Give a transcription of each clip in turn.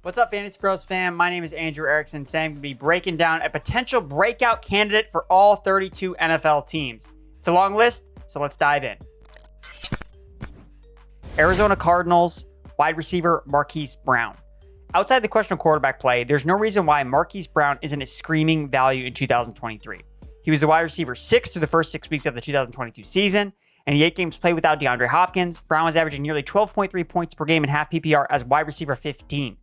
What's up, Fantasy Pros fam? My name is Andrew Erickson. Today I'm going to be breaking down a potential breakout candidate for all 32 NFL teams. It's a long list, so let's dive in. Arizona Cardinals, wide receiver Marquise Brown. Outside the question of quarterback play, there's no reason why Marquise Brown isn't a screaming value in 2023. He was the wide receiver 6 through the first 6 weeks of the 2022 season, and in 8 games played without DeAndre Hopkins, Brown was averaging nearly 12.3 points per game in half PPR as wide receiver 15.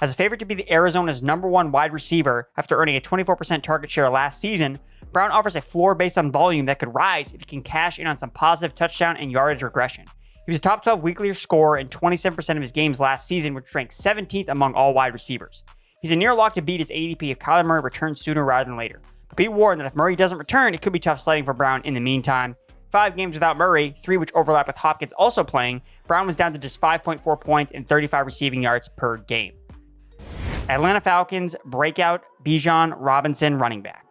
As a favorite to be the Arizona's #1 wide receiver after earning a 24% target share last season, Brown offers a floor based on volume that could rise if he can cash in on some positive touchdown and yardage regression. He was a top 12 weekly scorer in 27% of his games last season, which ranked 17th among all wide receivers. He's a near lock to beat his ADP if Kyler Murray returns sooner rather than later. But be warned that if Murray doesn't return, it could be tough sledding for Brown in the meantime. 5 games without Murray, 3 which overlap with Hopkins also playing, Brown was down to just 5.4 points and 35 receiving yards per game. Atlanta Falcons breakout Bijan Robinson running back.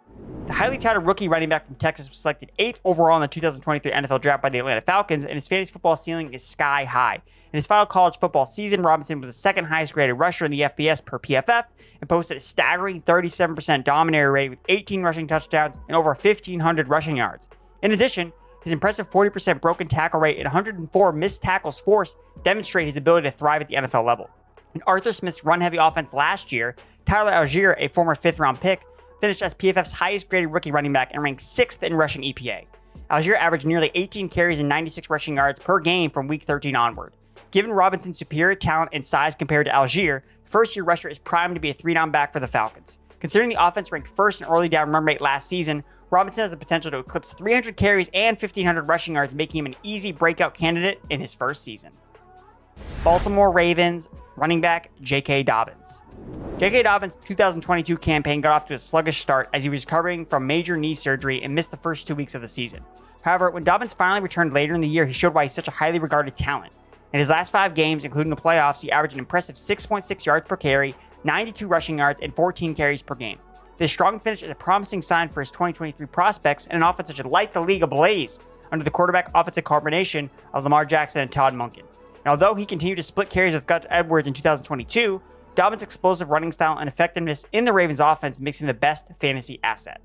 The highly touted rookie running back from Texas was selected 8th overall in the 2023 NFL Draft by the Atlanta Falcons, and his fantasy football ceiling is sky high. In his final college football season, Robinson was the 2nd highest graded rusher in the FBS per PFF and posted a staggering 37% dominatory rate with 18 rushing touchdowns and over 1,500 rushing yards. In addition, his impressive 40% broken tackle rate and 104 missed tackles forced demonstrate his ability to thrive at the NFL level. In Arthur Smith's run-heavy offense last year, Tyler Algier, a former 5th-round pick, finished as PFF's highest-graded rookie running back and ranked 6th in rushing EPA. Algier averaged nearly 18 carries and 96 rushing yards per game from Week 13 onward. Given Robinson's superior talent and size compared to Algier, the first-year rusher is primed to be a 3-down back for the Falcons. Considering the offense ranked 1st in early down run rate last season, Robinson has the potential to eclipse 300 carries and 1,500 rushing yards, making him an easy breakout candidate in his first season. Baltimore Ravens running back J.K. Dobbins. J.K. Dobbins' 2022 campaign got off to a sluggish start as he was recovering from major knee surgery and missed the first 2 weeks of the season. However, when Dobbins finally returned later in the year, he showed why he's such a highly regarded talent. In his last 5 games, including the playoffs, he averaged an impressive 6.6 yards per carry, 92 rushing yards, and 14 carries per game. This strong finish is a promising sign for his 2023 prospects and an offense that should light the league ablaze under the quarterback-offensive combination of Lamar Jackson and Todd Monken. And although he continued to split carries with Gus Edwards in 2022, Dobbins' explosive running style and effectiveness in the Ravens offense makes him the best fantasy asset.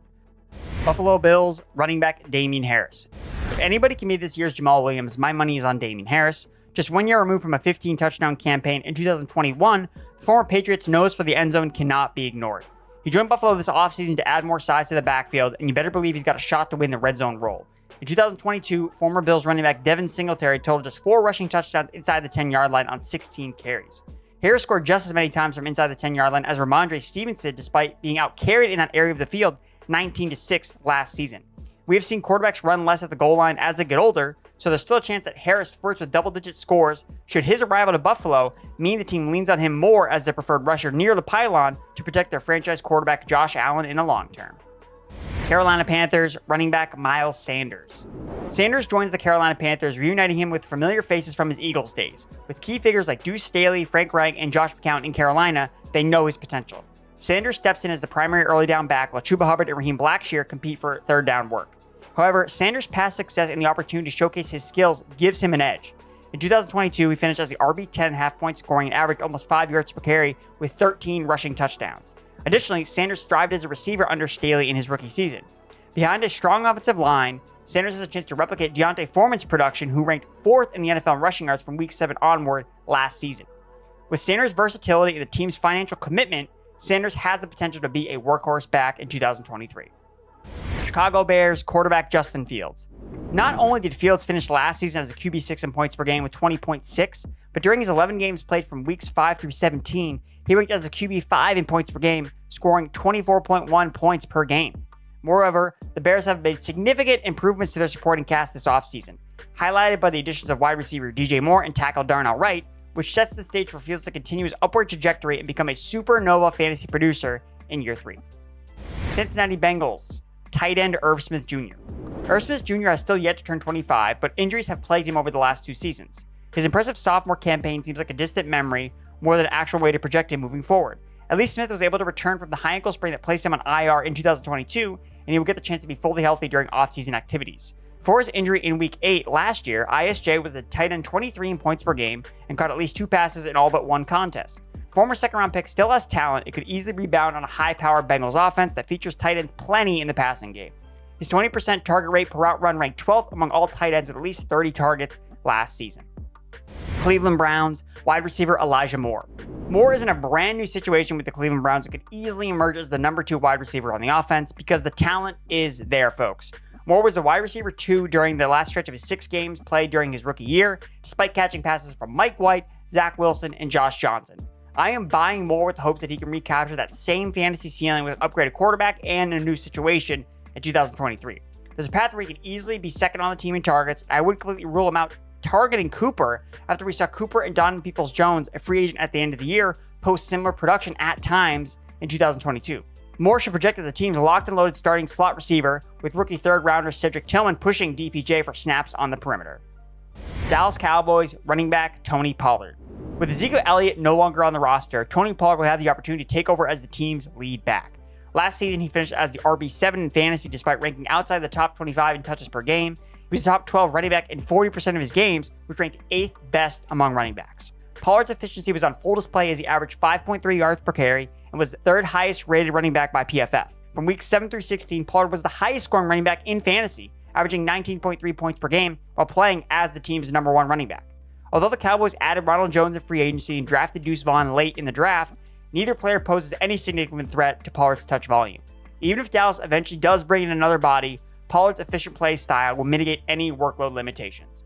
Buffalo Bills running back Damien Harris. If anybody can be this year's Jamal Williams, my money is on Damien Harris. Just 1 year removed from a 15-touchdown campaign in 2021, the former Patriots' nose for the end zone cannot be ignored. He joined Buffalo this offseason to add more size to the backfield, and you better believe he's got a shot to win the red zone role. In 2022, former Bills running back Devin Singletary totaled just 4 rushing touchdowns inside the 10-yard line on 16 carries. Harris scored just as many times from inside the 10-yard line as Ramondre Stevenson, despite being out-carried in that area of the field 19-6 last season. We have seen quarterbacks run less at the goal line as they get older, so there's still a chance that Harris flirts with double-digit scores should his arrival to Buffalo mean the team leans on him more as their preferred rusher near the pylon to protect their franchise quarterback Josh Allen in the long term. Carolina Panthers running back Miles Sanders. Sanders joins the Carolina Panthers, reuniting him with familiar faces from his Eagles days. With key figures like Deuce Staley, Frank Reich, and Josh McCown in Carolina, they know his potential. Sanders steps in as the primary early down back while Chuba Hubbard and Raheem Blackshear compete for third down work. However, Sanders' past success and the opportunity to showcase his skills gives him an edge. In 2022, he finished as the RB10 half-point scoring and averaged almost 5 yards per carry with 13 rushing touchdowns. Additionally, Sanders thrived as a receiver under Staley in his rookie season. Behind a strong offensive line, Sanders has a chance to replicate Deontay Foreman's production, who ranked 4th in the NFL in rushing yards from Week 7 onward last season. With Sanders' versatility and the team's financial commitment, Sanders has the potential to be a workhorse back in 2023. Chicago Bears quarterback Justin Fields. Not only did Fields finish last season as a QB6 in points per game with 20.6, but during his 11 games played from weeks 5 through 17, he ranked as a QB5 in points per game, scoring 24.1 points per game. Moreover, the Bears have made significant improvements to their supporting cast this offseason, highlighted by the additions of wide receiver DJ Moore and tackle Darnell Wright, which sets the stage for Fields to continue his upward trajectory and become a supernova fantasy producer in year 3. Cincinnati Bengals tight end Irv Smith Jr. Irv Smith Jr. has still yet to turn 25, but injuries have plagued him over the last 2 seasons. His impressive sophomore campaign seems like a distant memory more than an actual way to project him moving forward. At least Smith was able to return from the high ankle sprain that placed him on IR in 2022, and he will get the chance to be fully healthy during offseason activities. Before his injury in Week 8 last year, ISJ was a tight end 23 in points per game and caught at least 2 passes in all but 1 contest. Former second-round pick still has talent. It could easily rebound on a high-powered Bengals offense that features tight ends plenty in the passing game. His 20% target rate per route run ranked 12th among all tight ends with at least 30 targets last season. Cleveland Browns wide receiver Elijah Moore. Moore is in a brand new situation with the Cleveland Browns and could easily emerge as the number 2 wide receiver on the offense because the talent is there, folks. Moore was the wide receiver 2 during the last stretch of his 6 games played during his rookie year, despite catching passes from Mike White, Zach Wilson, and Josh Johnson. I am buying Moore with the hopes that he can recapture that same fantasy ceiling with an upgraded quarterback and a new situation in 2023. There's a path where he can easily be second on the team in targets. I would completely rule him out targeting Cooper after we saw Cooper and Donovan Peoples-Jones, a free agent at the end of the year, post similar production at times in 2022. Moore should project as the team's locked and loaded starting slot receiver, with rookie third-rounder Cedric Tillman pushing DPJ for snaps on the perimeter. Dallas Cowboys running back Tony Pollard. With Ezekiel Elliott no longer on the roster, Tony Pollard will have the opportunity to take over as the team's lead back. Last season, he finished as the RB7 in fantasy despite ranking outside the top 25 in touches per game. He was the top 12 running back in 40% of his games, which ranked 8th best among running backs. Pollard's efficiency was on full display as he averaged 5.3 yards per carry and was the 3rd highest rated running back by PFF. From weeks 7 through 16, Pollard was the highest scoring running back in fantasy, averaging 19.3 points per game while playing as the team's number 1 running back. Although the Cowboys added Ronald Jones in free agency and drafted Deuce Vaughn late in the draft, neither player poses any significant threat to Pollard's touch volume. Even if Dallas eventually does bring in another body, Pollard's efficient play style will mitigate any workload limitations.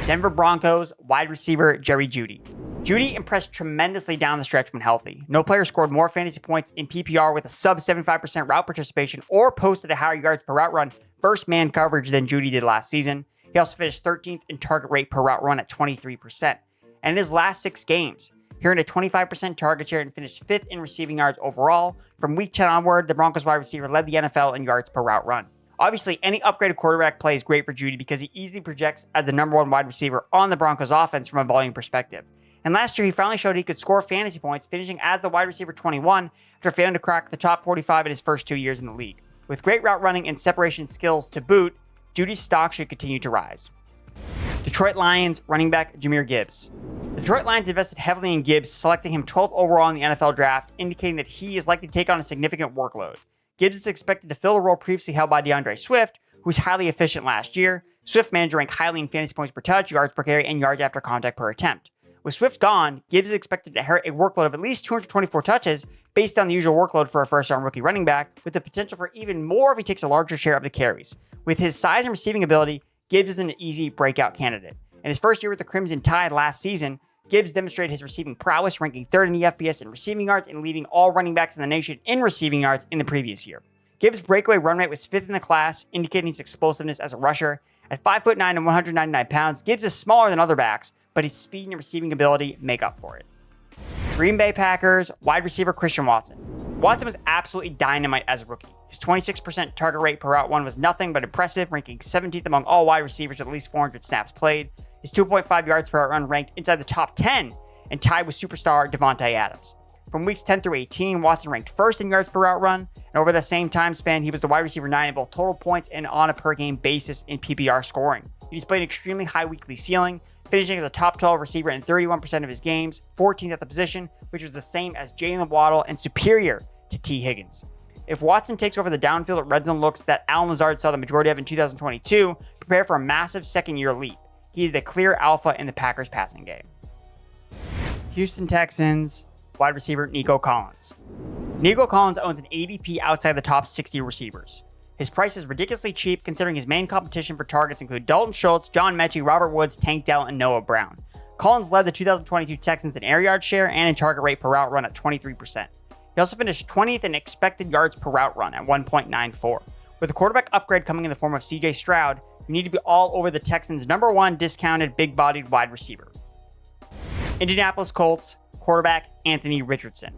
Denver Broncos wide receiver Jerry Jeudy. Jeudy impressed tremendously down the stretch when healthy. No player scored more fantasy points in PPR with a sub 75% route participation or posted a higher yards per route run versus man coverage than Jeudy did last season. He also finished 13th in target rate per route run at 23%. And in his last 6 games, he earned a 25% target share and finished 5th in receiving yards overall. From week 10 onward, the Broncos wide receiver led the NFL in yards per route run. Obviously, any upgraded quarterback play is great for Jeudy because he easily projects as the number 1 wide receiver on the Broncos offense from a volume perspective. And last year, he finally showed he could score fantasy points, finishing as the wide receiver 21 after failing to crack the top 45 in his first 2 years in the league. With great route running and separation skills to boot, Jeudy's stock should continue to rise. Detroit Lions running back Jahmyr Gibbs. The Detroit Lions invested heavily in Gibbs, selecting him 12th overall in the NFL draft, indicating that he is likely to take on a significant workload. Gibbs is expected to fill the role previously held by DeAndre Swift, who was highly efficient last year. Swift managed to rank highly in fantasy points per touch, yards per carry, and yards after contact per attempt. With Swift gone, Gibbs is expected to inherit a workload of at least 224 touches based on the usual workload for a first-round rookie running back, with the potential for even more if he takes a larger share of the carries. With his size and receiving ability, Gibbs is an easy breakout candidate. In his first year with the Crimson Tide last season, Gibbs demonstrated his receiving prowess, ranking 3rd in the FBS in receiving yards and leading all running backs in the nation in receiving yards in the previous year. Gibbs' breakaway run rate was 5th in the class, indicating his explosiveness as a rusher. At 5'9" and 199 pounds, Gibbs is smaller than other backs, but his speed and receiving ability make up for it. Green Bay Packers wide receiver Christian Watson. Watson was absolutely dynamite as a rookie. His 26% target rate per route run was nothing but impressive, ranking 17th among all wide receivers with at least 400 snaps played. His 2.5 yards per route run ranked inside the top 10 and tied with superstar Devontae Adams. From weeks 10 through 18, Watson ranked 1st in yards per route run, and over the same time span, he was the wide receiver 9 in both total points and on a per-game basis in PPR scoring. He displayed an extremely high weekly ceiling, finishing as a top 12 receiver in 31% of his games, 14th at the position, which was the same as Jalen Waddle and superior to T. Higgins. If Watson takes over the downfield at red zone looks that Allen Lazard saw the majority of in 2022, prepare for a massive second-year leap. He is the clear alpha in the Packers passing game. Houston Texans wide receiver Nico Collins. Nico Collins owns an ADP outside the top 60 receivers. His price is ridiculously cheap considering his main competition for targets include Dalton Schultz, John Mechie, Robert Woods, Tank Dell, and Noah Brown. Collins led the 2022 Texans in air yard share and in target rate per route run at 23%. He also finished 20th in expected yards per route run at 1.94. With a quarterback upgrade coming in the form of CJ Stroud, you need to be all over the Texans' number 1 discounted big-bodied wide receiver. Indianapolis Colts quarterback Anthony Richardson.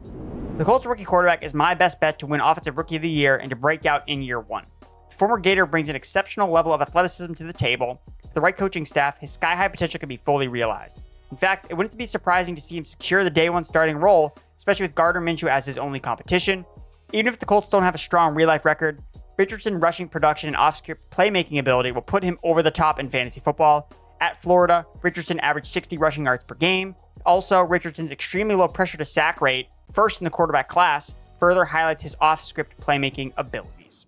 The Colts rookie quarterback is my best bet to win Offensive Rookie of the Year and to break out in year 1. The former Gator brings an exceptional level of athleticism to the table. With the right coaching staff, his sky-high potential can be fully realized. In fact, it wouldn't be surprising to see him secure the day 1 starting role, especially with Gardner Minshew as his only competition. Even if the Colts don't have a strong real-life record, Richardson rushing production and off-script playmaking ability will put him over the top in fantasy football. At Florida, Richardson averaged 60 rushing yards per game, Also, Richardson's extremely low pressure to sack rate, first in the quarterback class, further highlights his off-script playmaking abilities.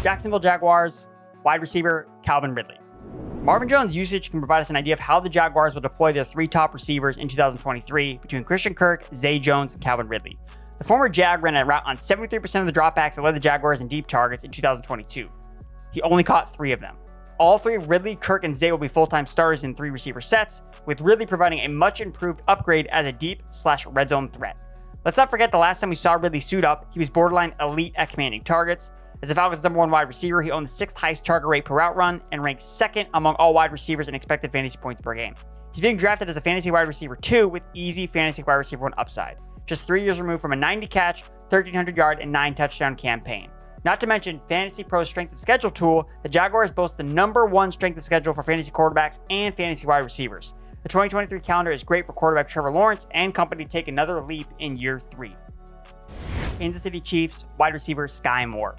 Jacksonville Jaguars, wide receiver Calvin Ridley. Marvin Jones' usage can provide us an idea of how the Jaguars will deploy their three top receivers in 2023 between Christian Kirk, Zay Jones, and Calvin Ridley. The former Jag ran a route on 73% of the dropbacks that led the Jaguars in deep targets in 2022. He only caught 3 of them. All 3 of Ridley, Kirk, and Zay will be full-time starters in 3 receiver sets, with Ridley providing a much improved upgrade as a deep/red zone threat. Let's not forget the last time we saw Ridley suit up, he was borderline elite at commanding targets. As the Falcons' #1 wide receiver, he owned the 6th highest target rate per route run and ranked 2nd among all wide receivers in expected fantasy points per game. He's being drafted as a fantasy wide receiver 2 with easy fantasy wide receiver 1 upside, just 3 years removed from a 90-catch, 1,300-yard, and 9-touchdown campaign. Not to mention FantasyPros strength of schedule tool, the Jaguars boast the #1 strength of schedule for fantasy quarterbacks and fantasy wide receivers. The 2023 calendar is great for quarterback Trevor Lawrence and company to take another leap in year 3. Kansas City Chiefs wide receiver Sky Moore.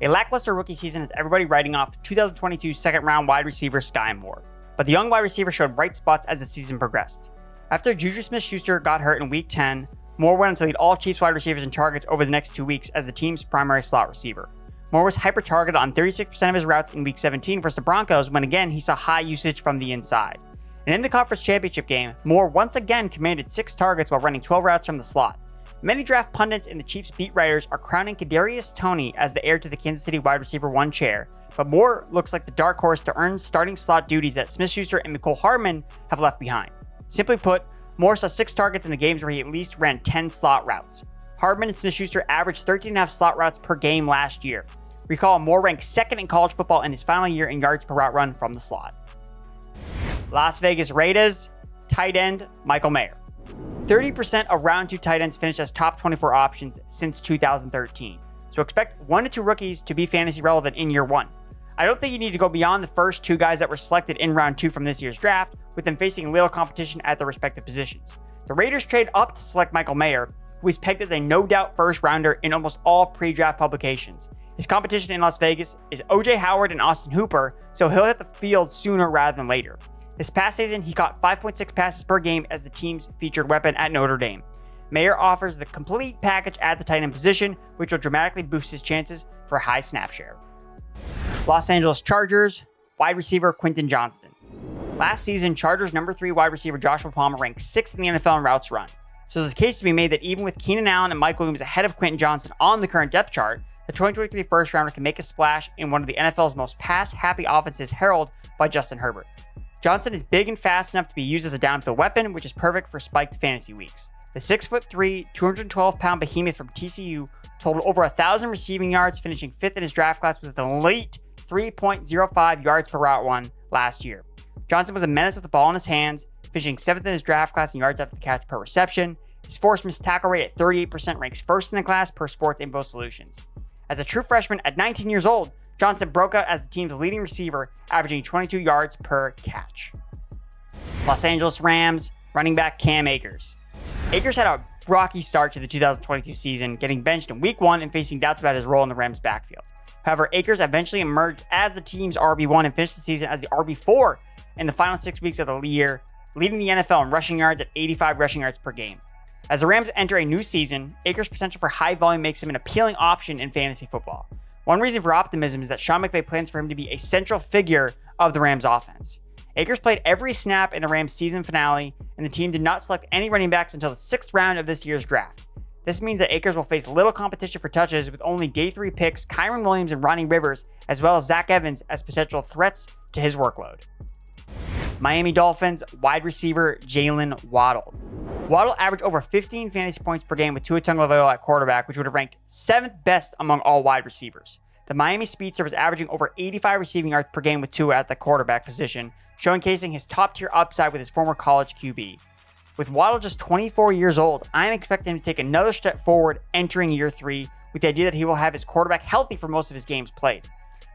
A lackluster rookie season has everybody writing off 2022 second-round wide receiver Sky Moore, but the young wide receiver showed bright spots as the season progressed. After Juju Smith-Schuster got hurt in Week 10, Moore went on to lead all Chiefs wide receivers in targets over the next 2 weeks as the team's primary slot receiver. Moore was hyper-targeted on 36% of his routes in Week 17 versus the Broncos when again he saw high usage from the inside. And in the conference championship game, Moore once again commanded 6 targets while running 12 routes from the slot. Many draft pundits and the Chiefs beat writers are crowning Kadarius Toney as the heir to the Kansas City wide receiver 1 chair, but Moore looks like the dark horse to earn starting slot duties that Smith-Schuster and Mecole Hardman have left behind. Simply put, Moore saw 6 targets in the games where he at least ran 10 slot routes. Hardman and Smith-Schuster averaged 13.5 slot routes per game last year. Recall, Moore ranked 2nd in college football in his final year in yards per route run from the slot. Las Vegas Raiders, tight end Michael Mayer. 30% of round 2 tight ends finished as top 24 options since 2013. So expect 1 to 2 rookies to be fantasy relevant in year 1. I don't think you need to go beyond the first 2 guys that were selected in round 2 from this year's draft, with them facing little competition at their respective positions. The Raiders trade up to select Michael Mayer, who is pegged as a no-doubt first rounder in almost all pre-draft publications. His competition in Las Vegas is O.J. Howard and Austin Hooper, so he'll hit the field sooner rather than later. This past season, he caught 5.6 passes per game as the team's featured weapon at Notre Dame. Mayer offers the complete package at the tight end position, which will dramatically boost his chances for high snap share. Los Angeles Chargers, wide receiver Quentin Johnston. Last season, Chargers #3 wide receiver Joshua Palmer ranked 6th in the NFL in routes run. So there's a case to be made that even with Keenan Allen and Mike Williams ahead of Quentin Johnston on the current depth chart, the 2023 first rounder can make a splash in one of the NFL's most pass-happy offenses heralded by Justin Herbert. Johnston is big and fast enough to be used as a downfield weapon, which is perfect for spiked fantasy weeks. The 6'3", 212-pound behemoth from TCU totaled over 1,000 receiving yards, finishing 5th in his draft class with an elite 3.05 yards per route run last year. Johnson was a menace with the ball in his hands, finishing 7th in his draft class in yards after the catch per reception. His forced missed tackle rate at 38% ranks 1st in the class per Sports Info Solutions. As a true freshman at 19 years old, Johnson broke out as the team's leading receiver, averaging 22 yards per catch. Los Angeles Rams, running back Cam Akers. Akers had a rocky start to the 2022 season, getting benched in Week 1 and facing doubts about his role in the Rams' backfield. However, Akers eventually emerged as the team's RB1 and finished the season as the RB4 in the final 6 weeks of the year, leading the NFL in rushing yards at 85 rushing yards per game. As the Rams enter a new season, Akers' potential for high volume makes him an appealing option in fantasy football. One reason for optimism is that Sean McVay plans for him to be a central figure of the Rams' offense. Akers played every snap in the Rams' season finale, and the team did not select any running backs until the 6th round of this year's draft. This means that Akers will face little competition for touches with only day 3 picks Kyron Williams and Ronnie Rivers, as well as Zach Evans as potential threats to his workload. Miami Dolphins wide receiver Jalen Waddle. Waddle averaged over 15 fantasy points per game with Tua Tagovailoa at quarterback, which would have ranked 7th best among all wide receivers. The Miami speedster was averaging over 85 receiving yards per game with Tua at the quarterback position, showcasing his top-tier upside with his former college QB. With Waddle just 24 years old, I'm expecting him to take another step forward entering year 3 with the idea that he will have his quarterback healthy for most of his games played.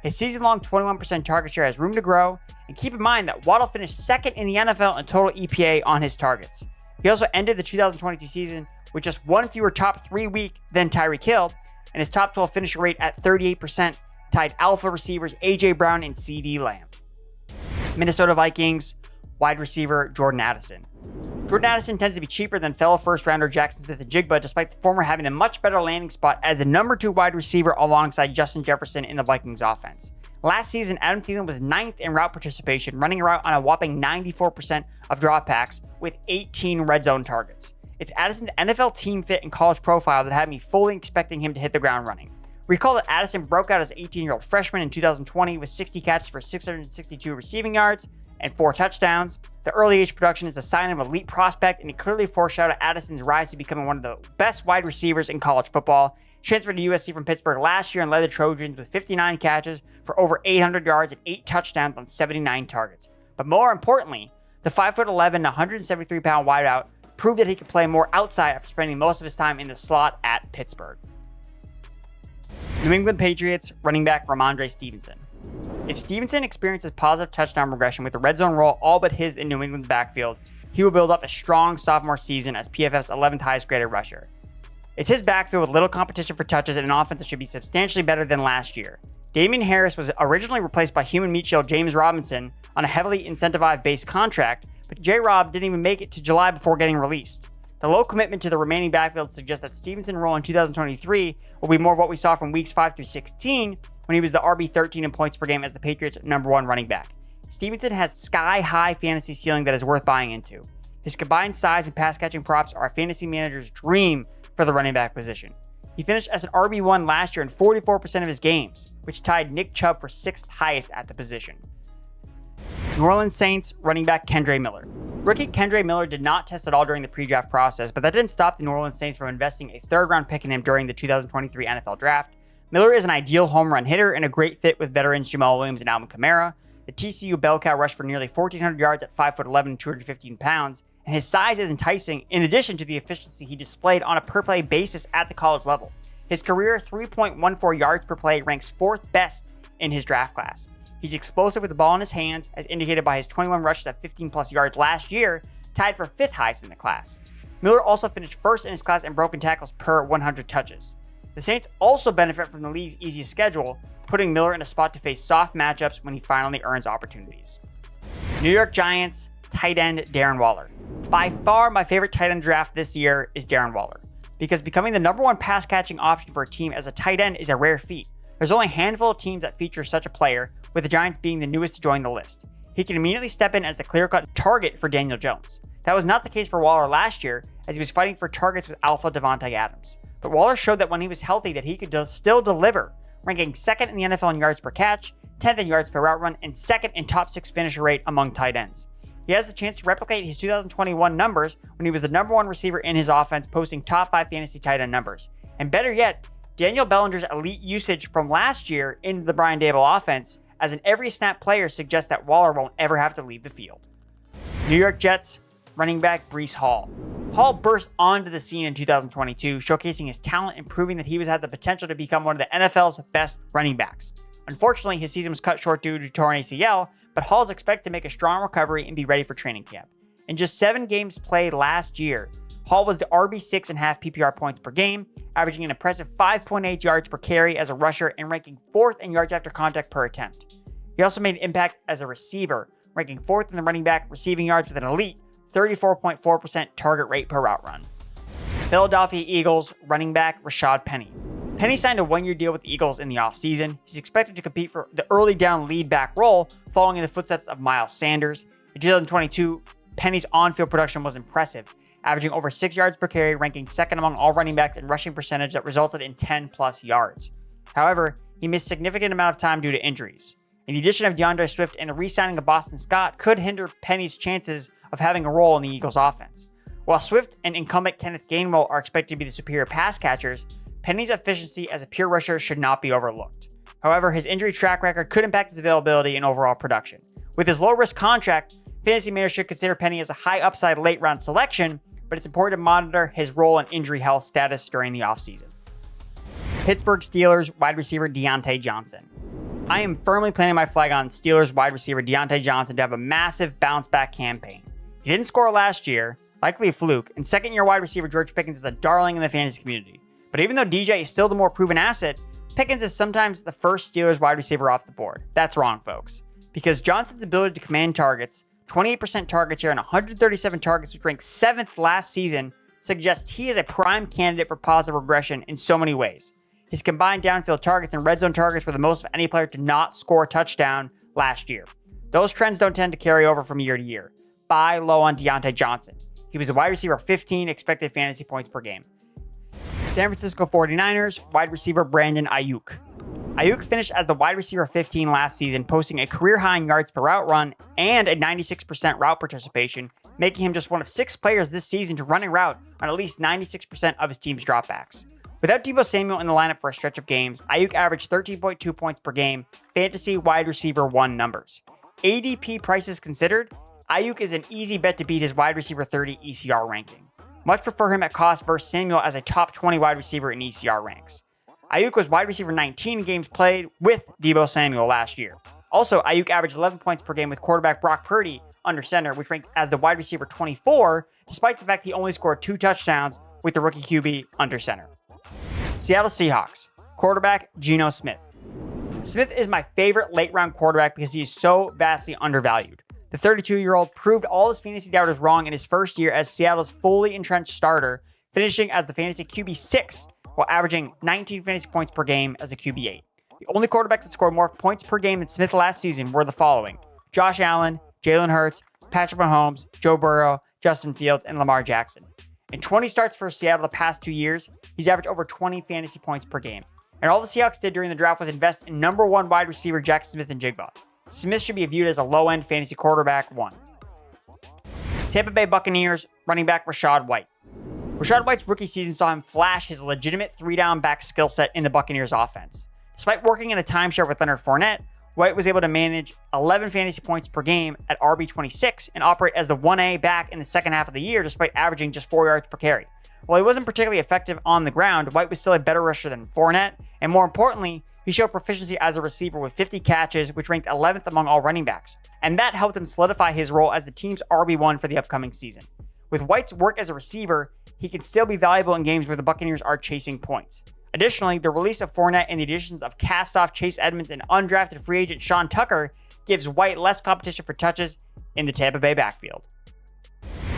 His season-long 21% target share has room to grow, and keep in mind that Waddle finished 2nd in the NFL in total EPA on his targets. He also ended the 2022 season with just 1 fewer top 3 week than Tyreek Hill, and his top 12 finisher rate at 38% tied alpha receivers A.J. Brown and C.D. Lamb. Minnesota Vikings wide receiver Jordan Addison. Jordan Addison tends to be cheaper than fellow first-rounder Jackson Smith-Njigba, despite the former having a much better landing spot as the number 2 wide receiver alongside Justin Jefferson in the Vikings offense. Last season, Adam Thielen was 9th in route participation, running a route on a whopping 94% of dropbacks with 18 red zone targets. It's Addison's NFL team fit and college profile that had me fully expecting him to hit the ground running. Recall that Addison broke out as an 18-year-old freshman in 2020 with 60 catches for 662 receiving yards and 4 touchdowns. The early age production is a sign of elite prospect, and it clearly foreshadowed Addison's rise to becoming one of the best wide receivers in college football. He transferred to USC from Pittsburgh last year and led the Trojans with 59 catches for over 800 yards and 8 touchdowns on 79 targets. But more importantly, the 5'11", 173-pound wideout proved that he could play more outside after spending most of his time in the slot at Pittsburgh. New England Patriots running back Ramondre Stevenson. If Stevenson experiences positive touchdown regression with the red zone role all but his in New England's backfield, he will build up a strong sophomore season as PFF's 11th highest graded rusher. It's his backfield with little competition for touches and an offense that should be substantially better than last year. Damian Harris was originally replaced by human meat shield James Robinson on a heavily incentivized base contract, but J-Rob didn't even make it to July before getting released. The low commitment to the remaining backfield suggests that Stevenson's role in 2023 will be more of what we saw from weeks 5 through 16 when he was the RB13 in points per game as the Patriots' #1 running back. Stevenson has sky-high fantasy ceiling that is worth buying into. His combined size and pass-catching props are a fantasy manager's dream for the running back position. He finished as an RB1 last year in 44% of his games, which tied Nick Chubb for 6th highest at the position. New Orleans Saints running back Kendre Miller. Rookie Kendre Miller did not test at all during the pre-draft process, but that didn't stop the New Orleans Saints from investing a 3rd-round pick in him during the 2023 NFL Draft. Miller is an ideal home run hitter and a great fit with veterans Jamal Williams and Alvin Kamara. The TCU bell cow rushed for nearly 1,400 yards at 5'11" and 215 pounds, and his size is enticing in addition to the efficiency he displayed on a per-play basis at the college level. His career 3.14 yards per play ranks 4th best in his draft class. He's explosive with the ball in his hands, as indicated by his 21 rushes at 15-plus yards last year, tied for 5th highest in the class. Miller also finished 1st in his class in broken tackles per 100 touches. The Saints also benefit from the league's easiest schedule, putting Miller in a spot to face soft matchups when he finally earns opportunities. New York Giants tight end Darren Waller. By far my favorite tight end draft this year is Darren Waller, because becoming the #1 pass-catching option for a team as a tight end is a rare feat. There's only a handful of teams that feature such a player, with the Giants being the newest to join the list. He can immediately step in as the clear-cut target for Daniel Jones. That was not the case for Waller last year, as he was fighting for targets with alpha Devontae Adams. But Waller showed that when he was healthy that he could still deliver, ranking 2nd in the NFL in yards per catch, 10th in yards per route run, and 2nd in top 6 finisher rate among tight ends. He has the chance to replicate his 2021 numbers when he was the #1 receiver in his offense, posting top 5 fantasy tight end numbers. And better yet, Daniel Bellinger's elite usage from last year into the Brian Daboll offense as an every snap player suggests that Waller won't ever have to leave the field. New York Jets running back Breece Hall. Hall burst onto the scene in 2022, showcasing his talent and proving that he had the potential to become one of the NFL's best running backs. Unfortunately, his season was cut short due to torn ACL, but Hall is expected to make a strong recovery and be ready for training camp. In just 7 games played last year, Hall was the RB6 in half PPR points per game, averaging an impressive 5.8 yards per carry as a rusher and ranking 4th in yards after contact per attempt. He also made an impact as a receiver, ranking 4th in the running back receiving yards with an elite 34.4% target rate per route run. Philadelphia Eagles running back Rashad Penny. Penny signed a 1-year deal with the Eagles in the offseason. He's expected to compete for the early down lead back role, following in the footsteps of Miles Sanders. In 2022, Penny's on-field production was impressive, averaging over 6 yards per carry, ranking 2nd among all running backs in rushing percentage that resulted in 10-plus yards. However, he missed a significant amount of time due to injuries. And the addition of DeAndre Swift and the re-signing of Boston Scott could hinder Penny's chances of having a role in the Eagles' offense. While Swift and incumbent Kenneth Gainwell are expected to be the superior pass catchers, Penny's efficiency as a pure rusher should not be overlooked. However, his injury track record could impact his availability and overall production. With his low-risk contract, fantasy managers should consider Penny as a high-upside late-round selection, but it's important to monitor his role and injury health status during the offseason. Pittsburgh Steelers wide receiver Deontay Johnson. I am firmly planting my flag on Steelers wide receiver Deontay Johnson to have a massive bounce-back campaign. He didn't score last year, likely a fluke, and second-year wide receiver George Pickens is a darling in the fantasy community. But even though DJ is still the more proven asset, Pickens is sometimes the first Steelers wide receiver off the board. That's wrong, folks. Because Johnson's ability to command targets, 28% target share, and 137 targets, which ranks 7th last season, suggests he is a prime candidate for positive regression in so many ways. His combined downfield targets and red zone targets were the most of any player to not score a touchdown last year. Those trends don't tend to carry over from year to year. Buy low on Deontay Johnson. He was a wide receiver 15 expected fantasy points per game. San Francisco 49ers, wide receiver Brandon Ayuk. Ayuk finished as the wide receiver 15 last season, posting a career-high in yards per route run and a 96% route participation, making him just one of 6 players this season to run a route on at least 96% of his team's dropbacks. Without Deebo Samuel in the lineup for a stretch of games, Ayuk averaged 13.2 points per game, fantasy wide receiver 1 numbers. ADP prices considered, Ayuk is an easy bet to beat his wide receiver 30 ECR ranking. Much prefer him at cost versus Samuel as a top 20 wide receiver in ECR ranks. Ayuk was wide receiver 19 in games played with Deebo Samuel last year. Also, Ayuk averaged 11 points per game with quarterback Brock Purdy under center, which ranked as the wide receiver 24, despite the fact he only scored 2 touchdowns with the rookie QB under center. Seattle Seahawks, quarterback Geno Smith. Smith is my favorite late-round quarterback because he is so vastly undervalued. The 32-year-old proved all his fantasy doubters wrong in his first year as Seattle's fully entrenched starter, finishing as the fantasy QB 6 while averaging 19 fantasy points per game as a QB 8. The only quarterbacks that scored more points per game than Smith last season were the following: Josh Allen, Jalen Hurts, Patrick Mahomes, Joe Burrow, Justin Fields, and Lamar Jackson. In 20 starts for Seattle the past 2 years, he's averaged over 20 fantasy points per game. And all the Seahawks did during the draft was invest in number 1 wide receiver Jackson Smith and Jigba. Smith should be viewed as a low-end fantasy quarterback 1. Tampa Bay Buccaneers, running back Rachaad White. Rachaad White's rookie season saw him flash his legitimate 3-down back skill set in the Buccaneers offense. Despite working in a timeshare with Leonard Fournette, White was able to manage 11 fantasy points per game at RB26 and operate as the 1A back in the second half of the year despite averaging just 4 yards per carry. While he wasn't particularly effective on the ground, White was still a better rusher than Fournette, and more importantly, he showed proficiency as a receiver with 50 catches, which ranked 11th among all running backs, and that helped him solidify his role as the team's RB1 for the upcoming season. With White's work as a receiver, he can still be valuable in games where the Buccaneers are chasing points. Additionally, the release of Fournette and the additions of cast-off Chase Edmonds and undrafted free agent Sean Tucker gives White less competition for touches in the Tampa Bay backfield.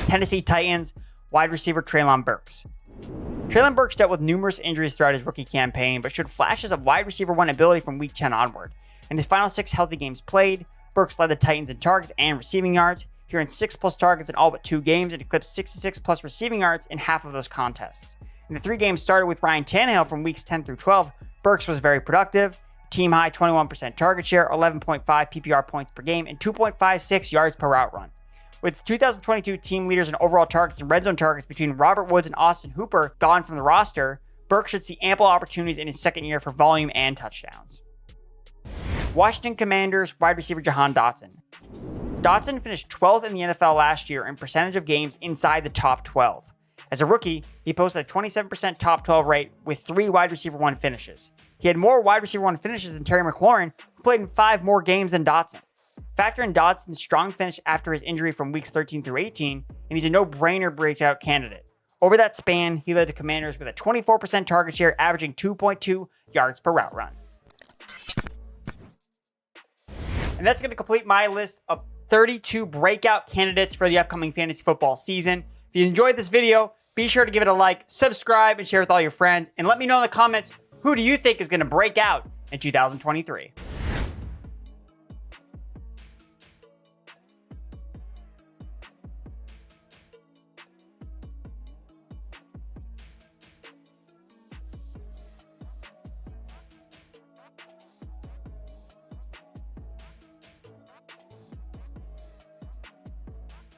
Tennessee Titans, wide receiver Treylon Burks. Treylon Burks dealt with numerous injuries throughout his rookie campaign, but showed flashes of wide receiver 1 ability from week 10 onward. In his final 6 healthy games played, Burks led the Titans in targets and receiving yards. He earned 6+ targets in all but 2 games and eclipsed 66+ receiving yards in half of those contests. In the 3 games started with Ryan Tannehill from weeks 10 through 12, Burks was very productive. Team high 21% target share, 11.5 PPR points per game, and 2.56 yards per route run. With 2022 team leaders in overall targets and red zone targets between Robert Woods and Austin Hooper gone from the roster, Burks should see ample opportunities in his second year for volume and touchdowns. Washington Commanders wide receiver Jahan Dotson. Dotson finished 12th in the NFL last year in percentage of games inside the top 12. As a rookie, he posted a 27% top 12 rate with 3 wide receiver 1 finishes. He had more wide receiver 1 finishes than Terry McLaurin, who played in 5 more games than Dotson. Factor in Dotson's strong finish after his injury from weeks 13 through 18, and he's a no-brainer breakout candidate. Over that span, he led the Commanders with a 24% target share, averaging 2.2 yards per route run. And that's going to complete my list of 32 breakout candidates for the upcoming fantasy football season. If you enjoyed this video, be sure to give it a like, subscribe, and share with all your friends. And let me know in the comments, who do you think is going to break out in 2023?